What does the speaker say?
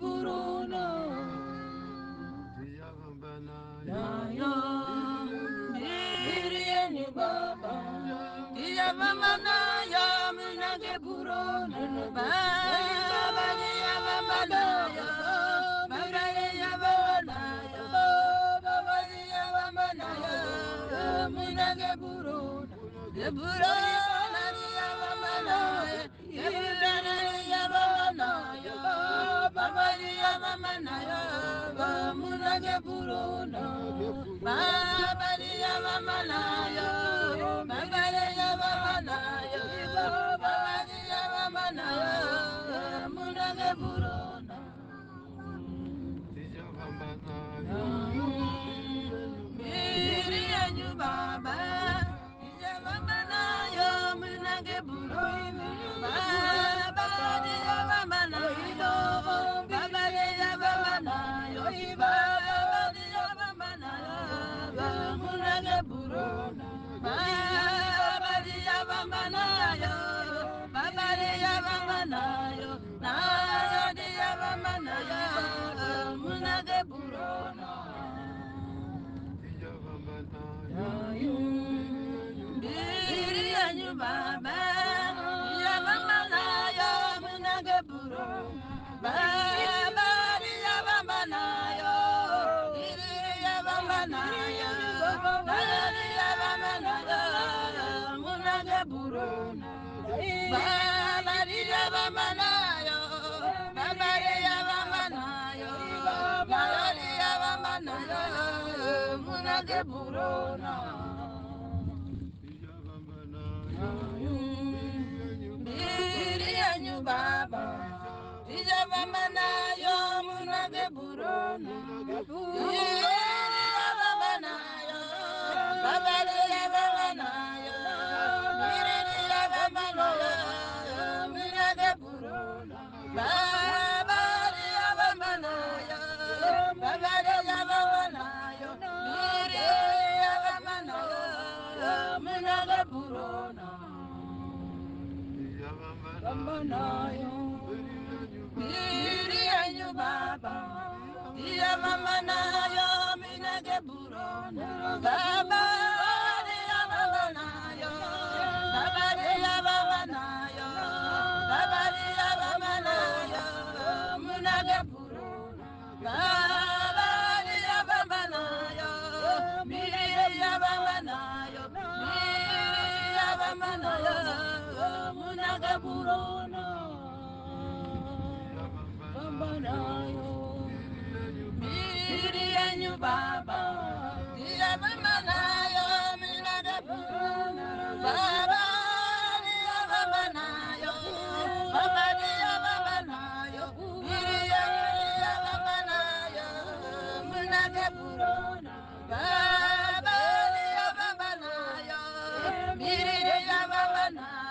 buruna. Yo, biri baba. Iya mama na yo munage buruna. Baba ya mama na yo. Baba ya mama na yo. Baba ya mama na yo. Munage buruna. Ya buruna ya mama na yo. Ya buruna ya mama na yo. Baba ya mama na yo. Munage buruna. Baba ya mama na yo. Baba ya mama na yo. Baba ya mama na yo. Munage buruna. Biri yanyu baba, ija mama na yo munage burona. Baba diya mama na yo, baba diya mama na yo, baba diya mama na yo, munage burona. Baba diya mama na yo, baba diya mama na yo, na yo diya mama na yo, munage burona. Biri yanyu baba, ya mama na yo munage buro. Baba ya mama na yo, biri ya mama na yo, baba ya mama na yo munage buro. Baba ya mama na yo, baba ya mama na yo, baba ya mama na yo munage buro na. Biri yanyu baba, ija mama na yo munage burona. Biri ya mama na yo, baba ya mama na yo. Biri ya mama na yo, munage burona. Baba ya mama na yo, baba ya mama na yo. Biri ya mama na yo, munage burona. Bambanayo, biri yanyu baba, iya mama nayo minage burona. Baba iya mama nayo, baba iya mama nayo, baba iya mama nayo, minage burona. Baba iya mama nayo, biri iya mama nayo, biri iya mama nayo. Munage burona, bambanayo, biri yanyu baba, iya mama nayo, munage burona, baba iya mama nayo, baba iya mama nayo, biri iya mama nayo, munage burona, baba iya mama nayo, biri iya mama nayo.